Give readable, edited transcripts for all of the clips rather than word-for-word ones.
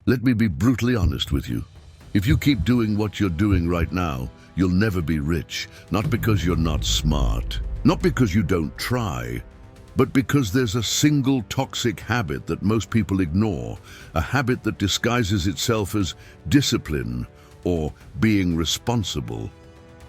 Let me be brutally honest with you. If you keep doing what you're doing right now, you'll never be rich, not because you're not smart, not because you don't try, but because there's a single toxic habit that most people ignore, a habit that disguises itself as discipline or being responsible,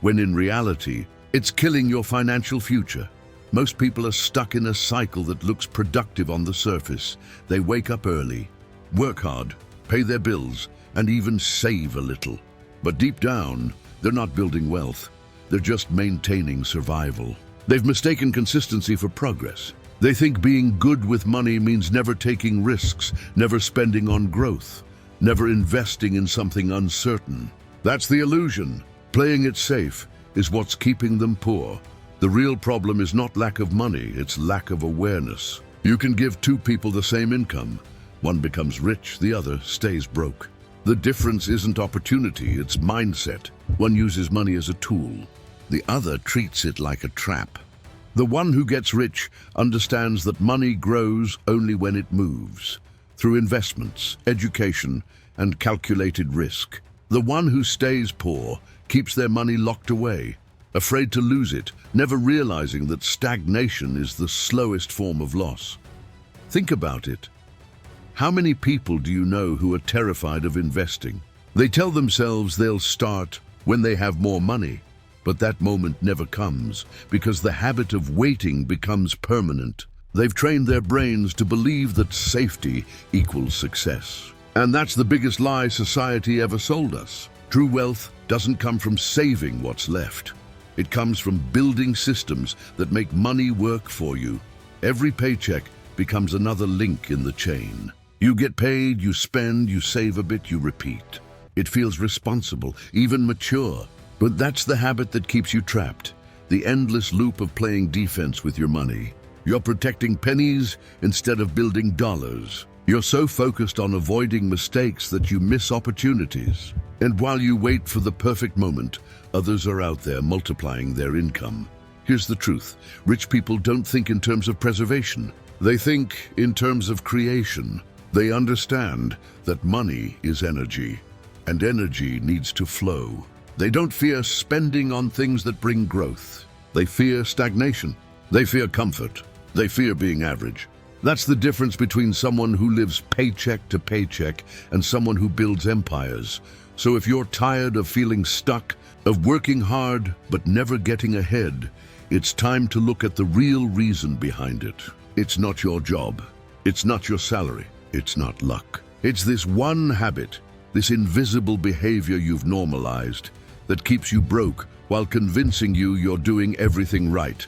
when in reality, it's killing your financial future. Most people are stuck in a cycle that looks productive on the surface. They wake up early, work hard, pay their bills, and even save a little. But deep down, they're not building wealth. They're just maintaining survival. They've mistaken consistency for progress. They think being good with money means never taking risks, never spending on growth, never investing in something uncertain. That's the illusion. Playing it safe is what's keeping them poor. The real problem is not lack of money, it's lack of awareness. You can give two people the same income. One becomes rich, the other stays broke. The difference isn't opportunity, it's mindset. One uses money as a tool. The other treats it like a trap. The one who gets rich understands that money grows only when it moves, through investments, education, and calculated risk. The one who stays poor keeps their money locked away, afraid to lose it, never realizing that stagnation is the slowest form of loss. Think about it. How many people do you know who are terrified of investing? They tell themselves they'll start when they have more money, but that moment never comes because the habit of waiting becomes permanent. They've trained their brains to believe that safety equals success. And that's the biggest lie society ever sold us. True wealth doesn't come from saving what's left. It comes from building systems that make money work for you. Every paycheck becomes another link in the chain. You get paid, you spend, you save a bit, you repeat. It feels responsible, even mature. But that's the habit that keeps you trapped. The endless loop of playing defense with your money. You're protecting pennies instead of building dollars. You're so focused on avoiding mistakes that you miss opportunities. And while you wait for the perfect moment, others are out there multiplying their income. Here's the truth. Rich people don't think in terms of preservation. They think in terms of creation. They understand that money is energy, and energy needs to flow. They don't fear spending on things that bring growth. They fear stagnation. They fear comfort. They fear being average. That's the difference between someone who lives paycheck to paycheck and someone who builds empires. So if you're tired of feeling stuck, of working hard but never getting ahead, it's time to look at the real reason behind it. It's not your job. It's not your salary. It's not luck. It's this one habit, this invisible behavior you've normalized, that keeps you broke while convincing you you're doing everything right.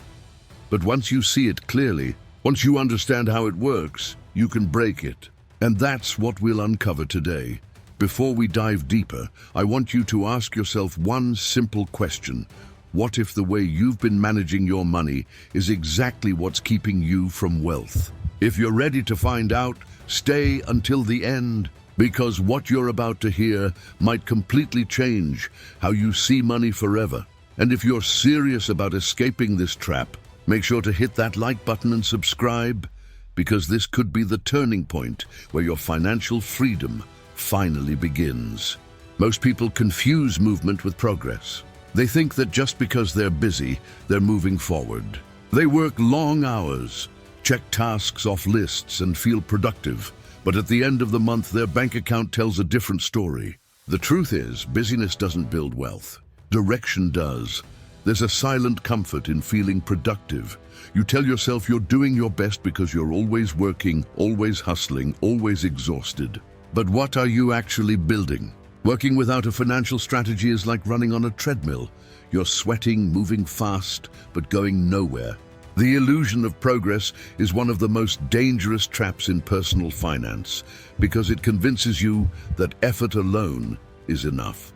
But once you see it clearly, once you understand how it works, you can break it. And that's what we'll uncover today. Before we dive deeper, I want you to ask yourself one simple question. What if the way you've been managing your money is exactly what's keeping you from wealth? If you're ready to find out, stay until the end, because what you're about to hear might completely change how you see money forever. And if you're serious about escaping this trap, make sure to hit that like button and subscribe, because this could be the turning point where your financial freedom finally begins. Most people confuse movement with progress. They think that just because they're busy, they're moving forward. They work long hours, check tasks off lists, and feel productive. But at the end of the month, their bank account tells a different story. The truth is, busyness doesn't build wealth. Direction does. There's a silent comfort in feeling productive. You tell yourself you're doing your best because you're always working, always hustling, always exhausted. But what are you actually building? Working without a financial strategy is like running on a treadmill. You're sweating, moving fast, but going nowhere. The illusion of progress is one of the most dangerous traps in personal finance because it convinces you that effort alone is enough.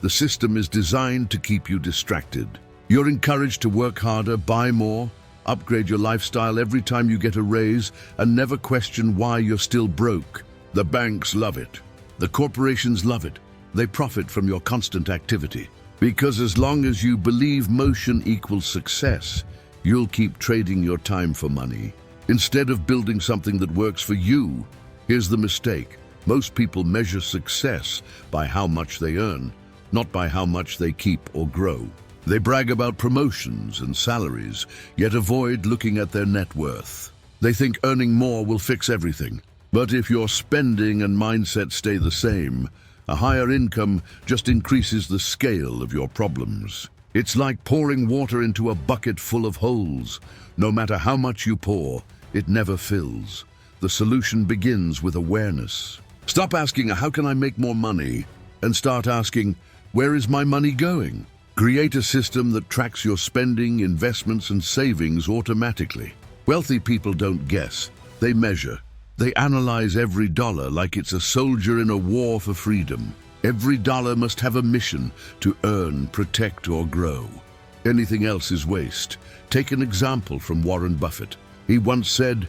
The system is designed to keep you distracted. You're encouraged to work harder, buy more, upgrade your lifestyle every time you get a raise, and never question why you're still broke. The banks love it. The corporations love it. They profit from your constant activity. Because as long as you believe motion equals success, you'll keep trading your time for money. Instead of building something that works for you, here's the mistake. Most people measure success by how much they earn, not by how much they keep or grow. They brag about promotions and salaries, yet avoid looking at their net worth. They think earning more will fix everything. But if your spending and mindset stay the same, a higher income just increases the scale of your problems. It's like pouring water into a bucket full of holes. No matter how much you pour, it never fills. The solution begins with awareness. Stop asking, how can I make more money? And start asking, where is my money going? Create a system that tracks your spending, investments, and savings automatically. Wealthy people don't guess, they measure. They analyze every dollar like it's a soldier in a war for freedom. Every dollar must have a mission to earn, protect, or grow. Anything else is waste. Take an example from Warren Buffett. He once said,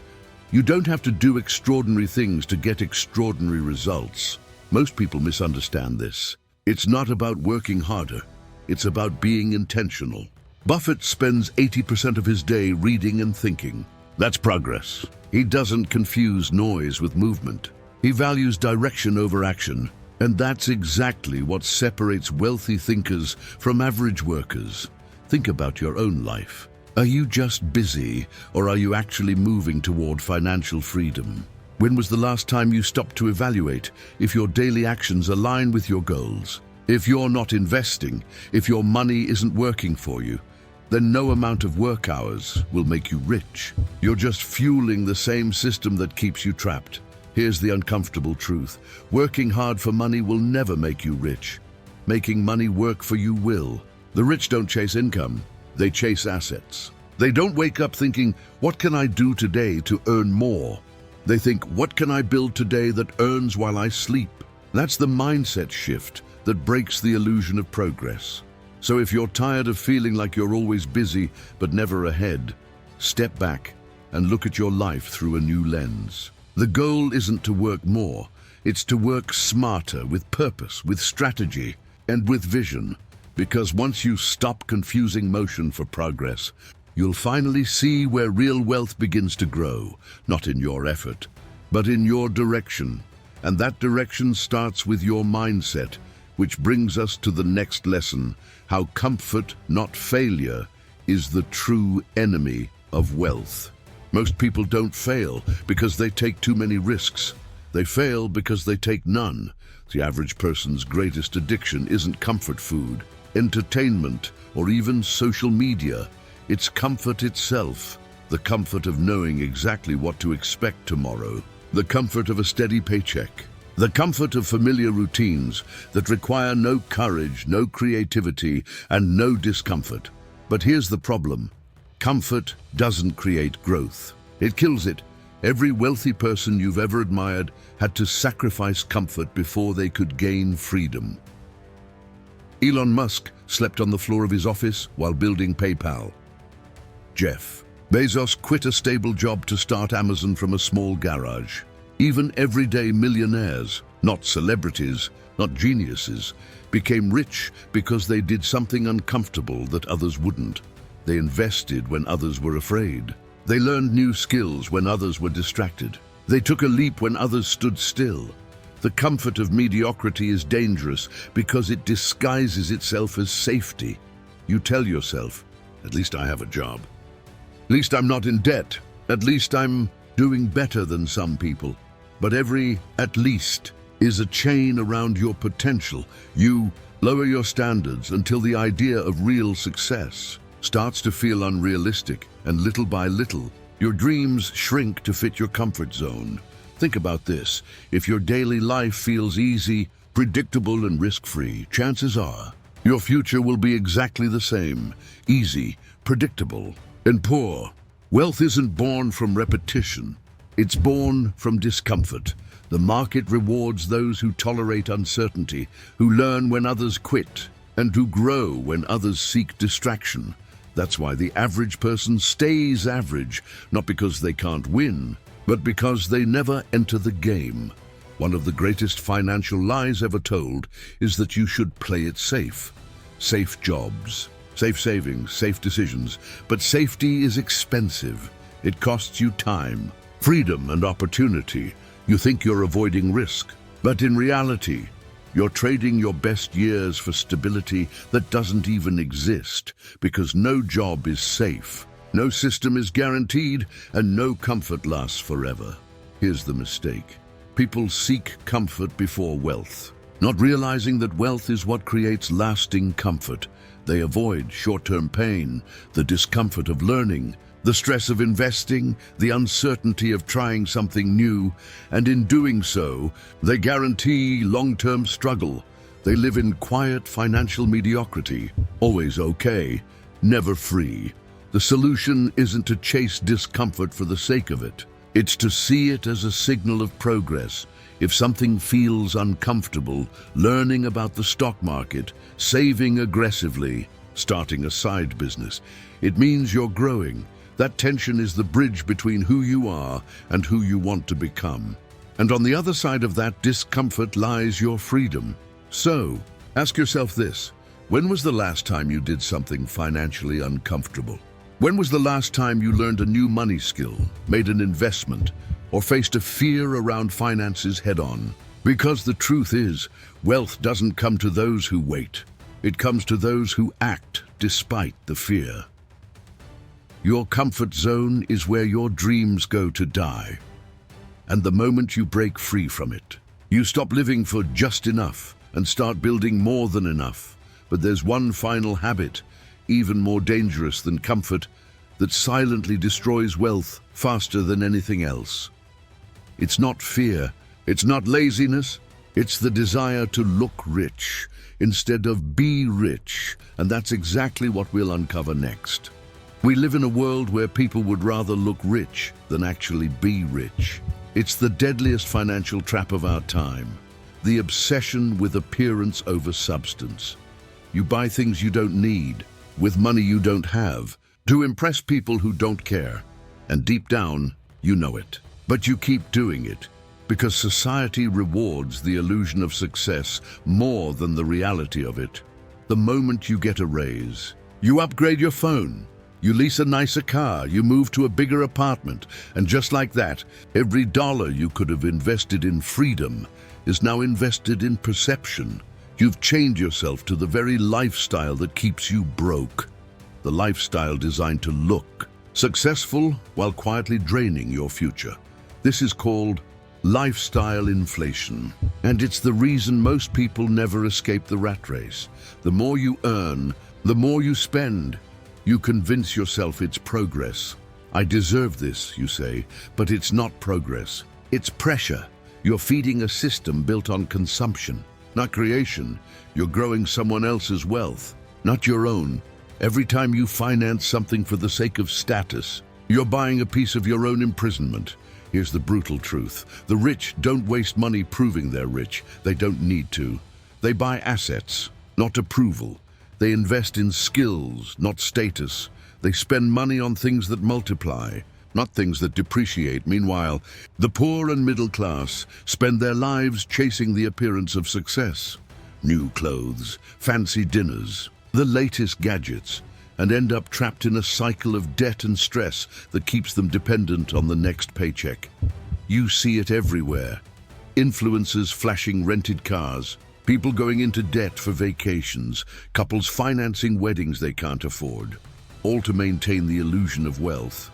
"You don't have to do extraordinary things to get extraordinary results." Most people misunderstand this. It's not about working harder. It's about being intentional. Buffett spends 80% of his day reading and thinking. That's progress. He doesn't confuse noise with movement. He values direction over action. And that's exactly what separates wealthy thinkers from average workers. Think about your own life. Are you just busy, or are you actually moving toward financial freedom? When was the last time you stopped to evaluate if your daily actions align with your goals? If you're not investing, if your money isn't working for you, then no amount of work hours will make you rich. You're just fueling the same system that keeps you trapped. Here's the uncomfortable truth. Working hard for money will never make you rich. Making money work for you will. The rich don't chase income, they chase assets. They don't wake up thinking, what can I do today to earn more? They think, what can I build today that earns while I sleep? That's the mindset shift that breaks the illusion of progress. So if you're tired of feeling like you're always busy but never ahead, step back and look at your life through a new lens. The goal isn't to work more, it's to work smarter, with purpose, with strategy, and with vision. Because once you stop confusing motion for progress, you'll finally see where real wealth begins to grow, not in your effort, but in your direction. And that direction starts with your mindset, which brings us to the next lesson, how comfort, not failure, is the true enemy of wealth. Most people don't fail because they take too many risks. They fail because they take none. The average person's greatest addiction isn't comfort food, entertainment, or even social media. It's comfort itself, the comfort of knowing exactly what to expect tomorrow, the comfort of a steady paycheck, the comfort of familiar routines that require no courage, no creativity, and no discomfort. But here's the problem. Comfort doesn't create growth. It kills it. Every wealthy person you've ever admired had to sacrifice comfort before they could gain freedom. Elon Musk slept on the floor of his office while building PayPal. Jeff Bezos quit a stable job to start Amazon from a small garage. Even everyday millionaires, not celebrities, not geniuses, became rich because they did something uncomfortable that others wouldn't. They invested when others were afraid. They learned new skills when others were distracted. They took a leap when others stood still. The comfort of mediocrity is dangerous because it disguises itself as safety. You tell yourself, at least I have a job. At least I'm not in debt. At least I'm doing better than some people. But every "at least" is a chain around your potential. You lower your standards until the idea of real success starts to feel unrealistic, and little by little, your dreams shrink to fit your comfort zone. Think about this. If your daily life feels easy, predictable, and risk-free, chances are your future will be exactly the same. Easy, predictable, and poor. Wealth isn't born from repetition. It's born from discomfort. The market rewards those who tolerate uncertainty, who learn when others quit, and who grow when others seek distraction. That's why the average person stays average, not because they can't win, but because they never enter the game. One of the greatest financial lies ever told is that you should play it safe. Safe jobs, safe savings, safe decisions. But safety is expensive. It costs you time, freedom, and opportunity. You think you're avoiding risk, But in reality, you're trading your best years for stability that doesn't even exist, because no job is safe, no system is guaranteed, and no comfort lasts forever. Here's the mistake. People seek comfort before wealth, not realizing that wealth is what creates lasting comfort. They avoid short-term pain, the discomfort of learning, the stress of investing, the uncertainty of trying something new, and in doing so, they guarantee long-term struggle. They live in quiet financial mediocrity, always okay, never free. The solution isn't to chase discomfort for the sake of it. It's to see it as a signal of progress. If something feels uncomfortable, learning about the stock market, saving aggressively, starting a side business, it means you're growing. That tension is the bridge between who you are and who you want to become. And on the other side of that discomfort lies your freedom. So, ask yourself this: when was the last time you did something financially uncomfortable? When was the last time you learned a new money skill, made an investment, or faced a fear around finances head-on? Because the truth is, wealth doesn't come to those who wait. It comes to those who act despite the fear. Your comfort zone is where your dreams go to die. And the moment you break free from it, you stop living for just enough and start building more than enough. But there's one final habit, even more dangerous than comfort, that silently destroys wealth faster than anything else. It's not fear, it's not laziness, it's the desire to look rich instead of be rich, and that's exactly what we'll uncover next. We live in a world where people would rather look rich than actually be rich. It's the deadliest financial trap of our time, the obsession with appearance over substance. You buy things you don't need, with money you don't have, to impress people who don't care. And deep down, you know it. But you keep doing it, because society rewards the illusion of success more than the reality of it. The moment you get a raise, you upgrade your phone, you lease a nicer car, you move to a bigger apartment, and just like that, every dollar you could have invested in freedom is now invested in perception. You've chained yourself to the very lifestyle that keeps you broke. The lifestyle designed to look successful while quietly draining your future. This is called lifestyle inflation, and it's the reason most people never escape the rat race. The more you earn, the more you spend. You convince yourself it's progress. I deserve this, you say, but it's not progress. It's pressure. You're feeding a system built on consumption, not creation. You're growing someone else's wealth, not your own. Every time you finance something for the sake of status, you're buying a piece of your own imprisonment. Here's the brutal truth. The rich don't waste money proving they're rich. They don't need to. They buy assets, not approval. They invest in skills, not status. They spend money on things that multiply, not things that depreciate. Meanwhile, the poor and middle class spend their lives chasing the appearance of success. New clothes, fancy dinners, the latest gadgets, and end up trapped in a cycle of debt and stress that keeps them dependent on the next paycheck. You see it everywhere. Influencers flashing rented cars, people going into debt for vacations, couples financing weddings they can't afford, all to maintain the illusion of wealth.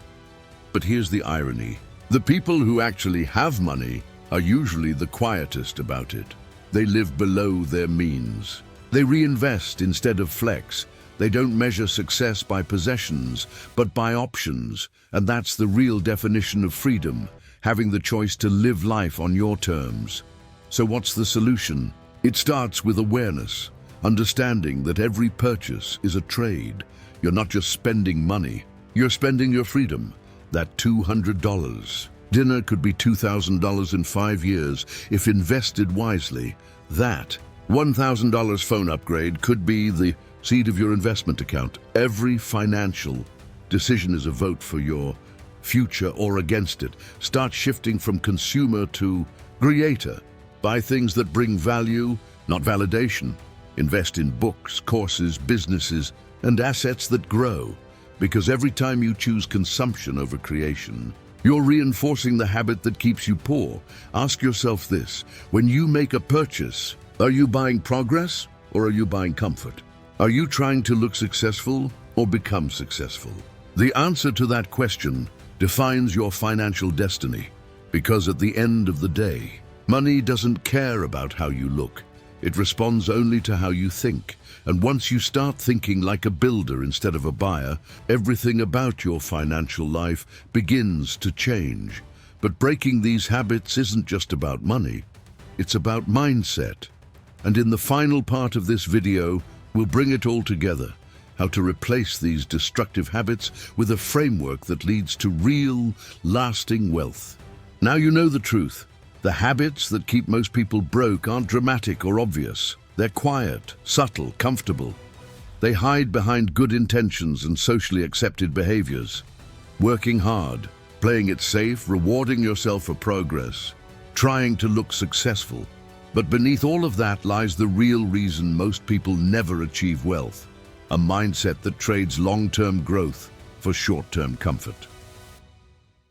But here's the irony. The people who actually have money are usually the quietest about it. They live below their means. They reinvest instead of flex. They don't measure success by possessions, but by options. And that's the real definition of freedom, having the choice to live life on your terms. So what's the solution? It starts with awareness, understanding that every purchase is a trade. You're not just spending money, you're spending your freedom. That $200 dinner could be $2,000 in 5 years if invested wisely. That $1,000 phone upgrade could be the seed of your investment account. Every financial decision is a vote for your future or against it. Start shifting from consumer to creator. Buy things that bring value, not validation. Invest in books, courses, businesses, and assets that grow. Because every time you choose consumption over creation, You're reinforcing the habit that keeps you poor. Ask yourself this: when you make a purchase, are you buying progress or are you buying comfort? Are you trying to look successful or become successful? The answer to that question defines your financial destiny, because at the end of the day, money doesn't care about how you look. It responds only to how you think. And once you start thinking like a builder instead of a buyer, everything about your financial life begins to change. But breaking these habits isn't just about money, it's about mindset. And in the final part of this video, we'll bring it all together: how to replace these destructive habits with a framework that leads to real, lasting wealth. Now you know the truth. The habits that keep most people broke aren't dramatic or obvious. They're quiet, subtle, comfortable. They hide behind good intentions and socially accepted behaviors. Working hard, playing it safe, rewarding yourself for progress, trying to look successful. But beneath all of that lies the real reason most people never achieve wealth: a mindset that trades long-term growth for short-term comfort.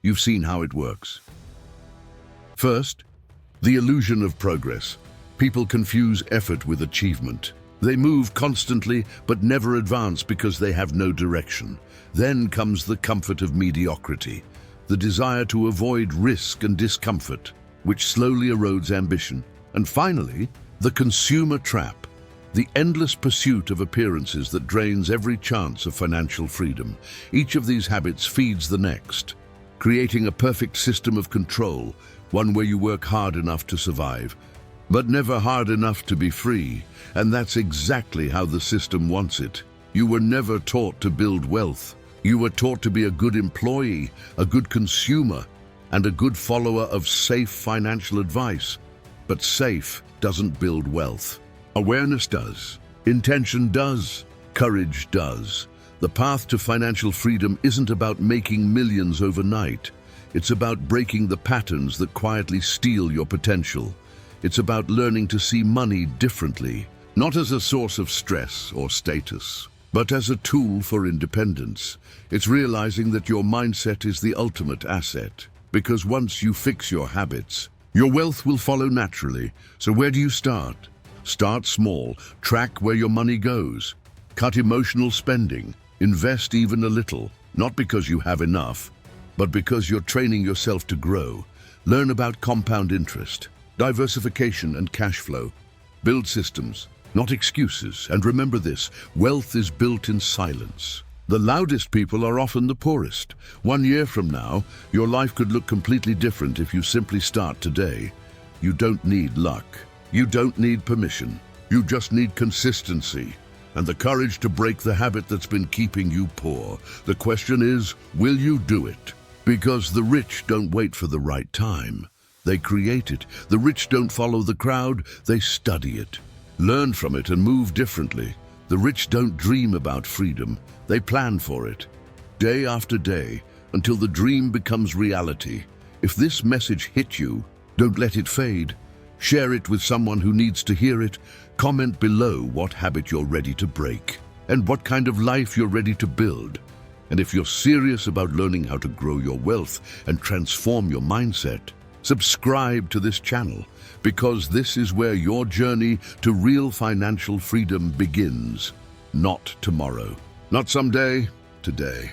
You've seen how it works. First, the illusion of progress. People confuse effort with achievement. They move constantly but never advance because they have no direction. Then comes the comfort of mediocrity, the desire to avoid risk and discomfort, which slowly erodes ambition. And finally, the consumer trap, the endless pursuit of appearances that drains every chance of financial freedom. Each of these habits feeds the next, creating a perfect system of control, one where you work hard enough to survive, but never hard enough to be free. And that's exactly how the system wants it. You were never taught to build wealth. You were taught to be a good employee, a good consumer, and a good follower of safe financial advice. But safe doesn't build wealth. Awareness does. Intention does. Courage does. The path to financial freedom isn't about making millions overnight. It's about breaking the patterns that quietly steal your potential. It's about learning to see money differently, not as a source of stress or status, but as a tool for independence. It's realizing that your mindset is the ultimate asset, because once you fix your habits, your wealth will follow naturally. So where do you start? Start small. Track where your money goes. Cut emotional spending. Invest even a little, not because you have enough, but because you're training yourself to grow. Learn about compound interest, diversification and cash flow. Build systems, not excuses. And remember this: wealth is built in silence. The loudest people are often the poorest. 1 year from now, your life could look completely different if you simply start today. You don't need luck. You don't need permission. You just need consistency and the courage to break the habit that's been keeping you poor. The question is, will you do it? Because the rich don't wait for the right time. They create it. The rich don't follow the crowd, they study it. Learn from it and move differently. The rich don't dream about freedom, they plan for it. Day after day, until the dream becomes reality. If this message hit you, don't let it fade. Share it with someone who needs to hear it. Comment below what habit you're ready to break and what kind of life you're ready to build. And if you're serious about learning how to grow your wealth and transform your mindset, subscribe to this channel, because this is where your journey to real financial freedom begins. Not tomorrow, not someday, today.